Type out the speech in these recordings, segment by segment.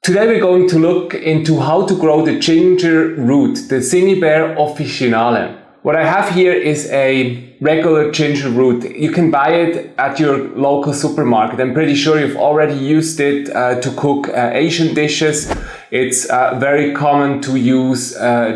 Today we're going to look into how to grow the ginger root, the Cinniber officinale. What I have here is a regular ginger root. You can buy it at your local supermarket. I'm pretty sure you've already used it to cook Asian dishes. It's very common to use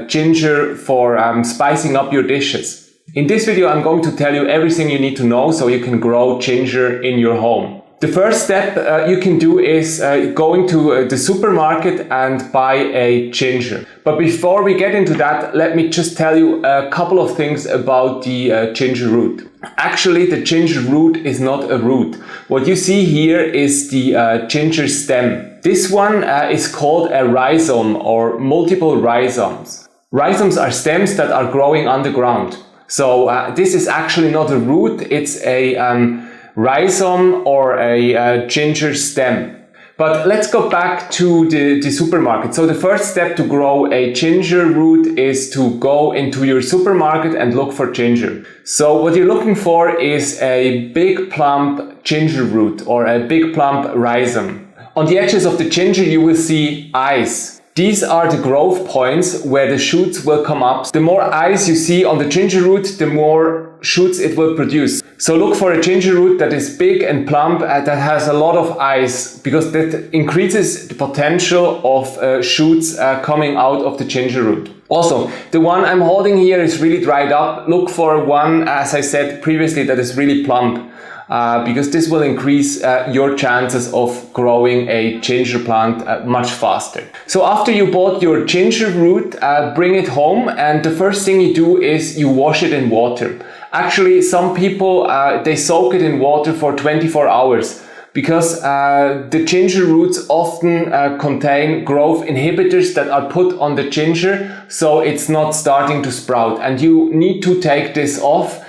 ginger for spicing up your dishes. In this video, I'm going to tell you everything you need to know so you can grow ginger in your home. The first step you can do is going to the supermarket and buy a ginger. But before we get into that, let me just tell you a couple of things about the ginger root. Actually, the ginger root is not a root. What you see here is the ginger stem. This one is called a rhizome or multiple rhizomes. Rhizomes are stems that are growing underground. So this is actually not a root, it's a rhizome or a ginger stem. But let's go back to the supermarket. So the first step to grow a ginger root is to go into your supermarket and look for ginger. So what you're looking for is a big plump ginger root or a big plump rhizome. On the edges of the ginger you will see eyes. These are the growth points where the shoots will come up. The more eyes you see on the ginger root, the more shoots it will produce. So look for a ginger root that is big and plump and that has a lot of eyes, because that increases the potential of shoots coming out of the ginger root. Also, the one I'm holding here is really dried up. Look for one, as I said previously, that is really plump. Because this will increase your chances of growing a ginger plant much faster. So after you bought your ginger root, bring it home, and the first thing you do is you wash it in water. Actually, some people, they soak it in water for 24 hours because the ginger roots often contain growth inhibitors that are put on the ginger, so it's not starting to sprout, and you need to take this off.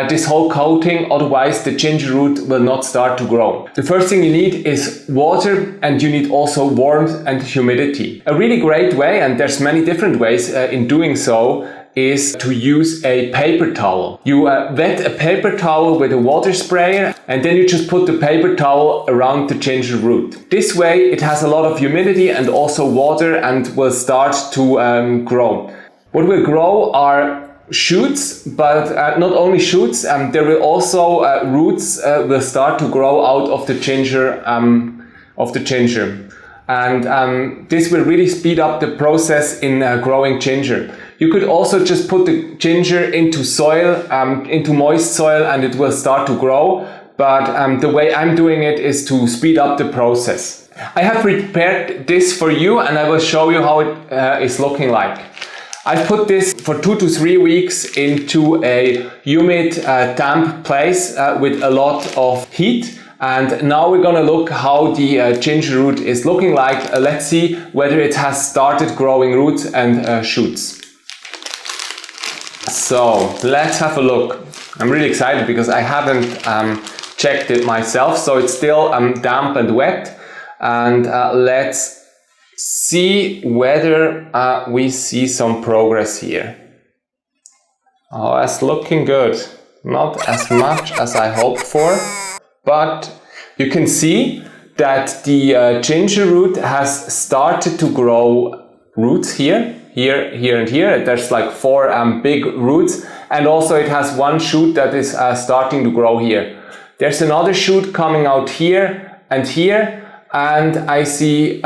This whole coating, otherwise the ginger root will not start to grow. The first thing you need is water, and you need also warmth and humidity. A really great way, and there's many different ways in doing so, is to use a paper towel. You wet a paper towel with a water sprayer, and then you just put the paper towel around the ginger root. This way it has a lot of humidity and also water and will start to grow. What will grow are shoots, but not only shoots, there will also roots will start to grow out of the ginger, and this will really speed up the process in growing ginger. You could also just put the ginger into soil, into moist soil, and it will start to grow, but the way I'm doing it is to speed up the process. I have prepared this for you, and I will show you how it is looking like. I put this for 2 to 3 weeks into a humid, damp place with a lot of heat. And now we're gonna look how the ginger root is looking like. Let's see whether it has started growing roots and shoots. So let's have a look. I'm really excited because I haven't checked it myself. So it's still damp and wet. And let's see whether we see some progress here. Oh, it's looking good. Not as much as I hoped for, but you can see that the ginger root has started to grow roots here, and here. There's like 4 big roots, and also it has one shoot that is starting to grow here. There's another shoot coming out here, and I see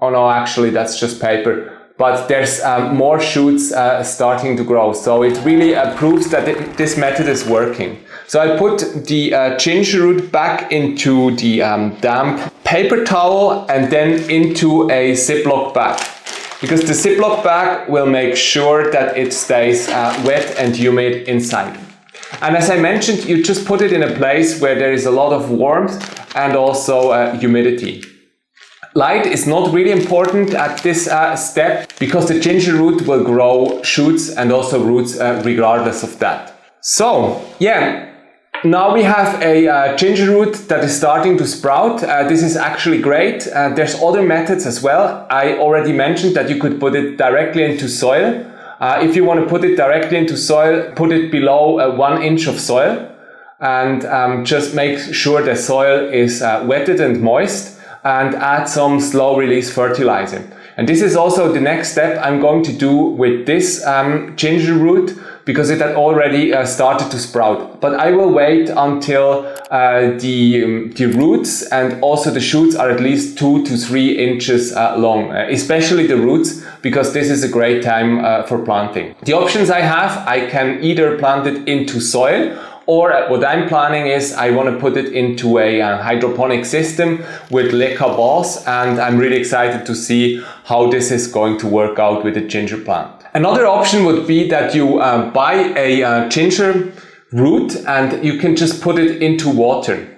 oh no, actually that's just paper. But there's more shoots starting to grow. So it really proves that this method is working. So I put the ginger root back into the damp paper towel and then into a Ziploc bag. Because the Ziploc bag will make sure that it stays wet and humid inside. And as I mentioned, you just put it in a place where there is a lot of warmth and also humidity. Light is not really important at this step because the ginger root will grow shoots and also roots regardless of that. So yeah, now we have a ginger root that is starting to sprout. This is actually great. There's other methods as well. I already mentioned that you could put it directly into soil. If you want to put it directly into soil, put it below 1 inch of soil and just make sure the soil is wetted and moist. and add some slow release fertilizer. And this is also the next step I'm going to do with this ginger root, because it had already started to sprout. But I will wait until the roots and also the shoots are at least 2 to 3 inches long, especially the roots, because this is a great time for planting. The options I have, I can either plant it into soil, or what I'm planning is I want to put it into a hydroponic system with leca balls, and I'm really excited to see how this is going to work out with the ginger plant. Another option would be that you buy a ginger root and you can just put it into water.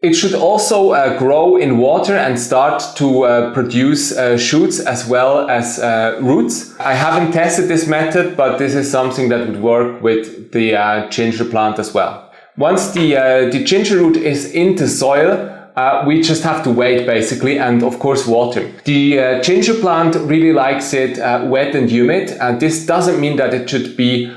It should also grow in water and start to produce shoots as well as roots. I haven't tested this method, but this is something that would work with the ginger plant as well. Once the ginger root is in the soil, we just have to wait basically, and of course water. The ginger plant really likes it wet and humid, and this doesn't mean that it should be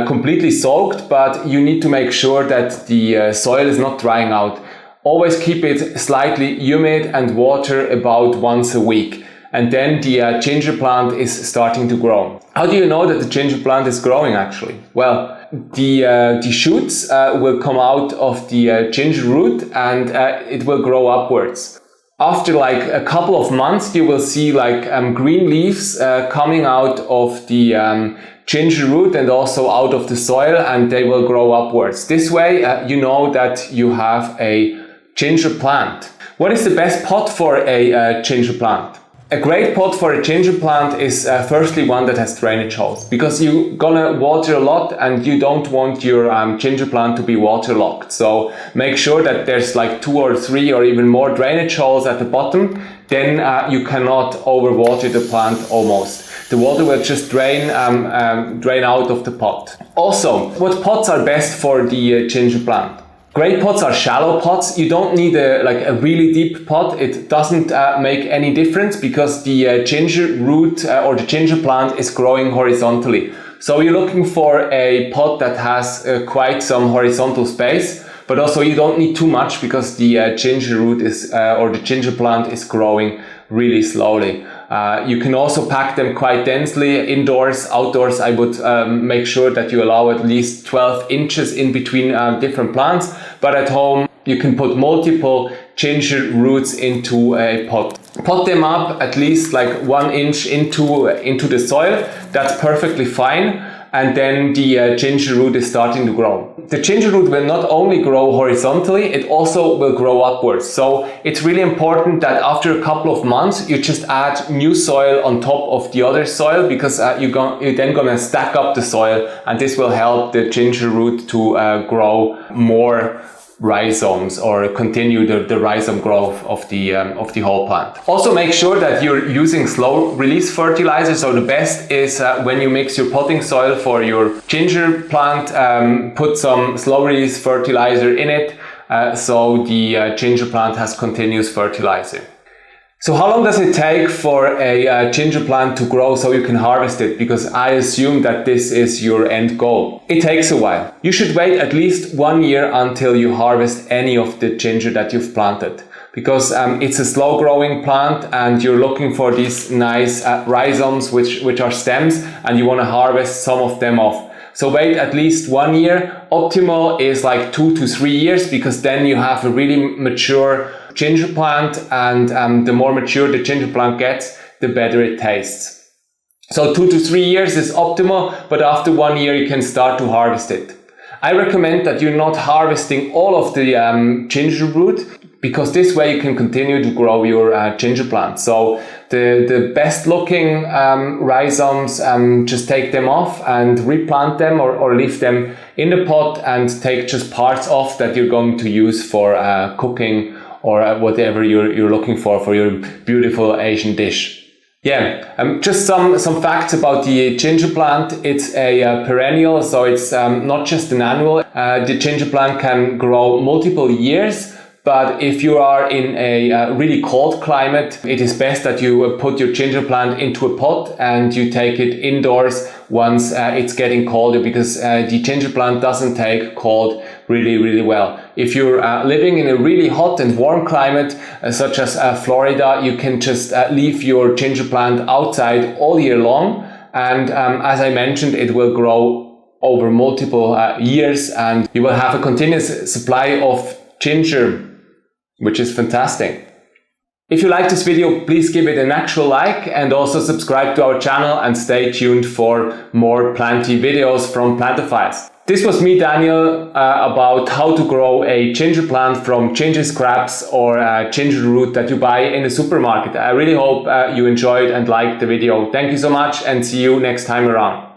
completely soaked, but you need to make sure that the soil is not drying out. Always keep it slightly humid and water about once a week. And then the ginger plant is starting to grow. How do you know that the ginger plant is growing actually? Well, the shoots will come out of the ginger root and it will grow upwards. After like a couple of months, you will see like green leaves coming out of the ginger root and also out of the soil, and they will grow upwards. This way, you know that you have a ginger plant. What is the best pot for a ginger plant? A great pot for a ginger plant is firstly one that has drainage holes, because you're gonna water a lot and you don't want your ginger plant to be waterlogged. So make sure that there's like 2 or 3 or even more drainage holes at the bottom. Then you cannot overwater the plant almost. The water will just drain out of the pot. Also, what pots are best for the ginger plant? Great pots are shallow pots. You don't need a really deep pot. It doesn't make any difference because the ginger root or the ginger plant is growing horizontally. So you're looking for a pot that has quite some horizontal space, but also you don't need too much because the ginger root is or the ginger plant is growing really slowly. You can also pack them quite densely indoors. Outdoors, I would make sure that you allow at least 12 inches in between different plants. But at home, you can put multiple ginger roots into a pot. Pot them up at least like 1 inch into the soil. That's perfectly fine. And then the ginger root is starting to grow. The ginger root will not only grow horizontally, it also will grow upwards. So it's really important that after a couple of months, you just add new soil on top of the other soil, because you're then gonna stack up the soil, and this will help the ginger root to grow more rhizomes or continue the rhizome growth of the whole plant. Also make sure that you're using slow release fertilizer. So the best is when you mix your potting soil for your ginger plant, put some slow release fertilizer in it so the ginger plant has continuous fertilizer. So how long does it take for a ginger plant to grow so you can harvest it? Because I assume that this is your end goal. It takes a while. You should wait at least 1 year until you harvest any of the ginger that you've planted. Because it's a slow growing plant and you're looking for these nice rhizomes which are stems, and you want to harvest some of them off. So wait at least 1 year. Optimal is like 2 to 3 years, because then you have a really mature ginger plant, and the more mature the ginger plant gets, the better it tastes. So 2 to 3 years is optimal, but after 1 year you can start to harvest it. I recommend that you're not harvesting all of the ginger root, because this way you can continue to grow your ginger plant. So the best looking rhizomes, just take them off and replant them, or leave them in the pot and take just parts off that you're going to use for cooking or whatever you're looking for your beautiful Asian dish. Yeah, just some facts about the ginger plant. It's a perennial, so it's not just an annual. The ginger plant can grow multiple years, but if you are in a really cold climate, it is best that you put your ginger plant into a pot and you take it indoors once it's getting colder, because the ginger plant doesn't take cold really well. If you're living in a really hot and warm climate, such as Florida, you can just leave your ginger plant outside all year long. And as I mentioned, it will grow over multiple years, and you will have a continuous supply of ginger, which is fantastic. If you like this video, please give it an actual like and also subscribe to our channel and stay tuned for more planty videos from Plantophiles. This was me, Daniel, about how to grow a ginger plant from ginger scraps or ginger root that you buy in the supermarket. I really hope you enjoyed and liked the video. Thank you so much and see you next time around.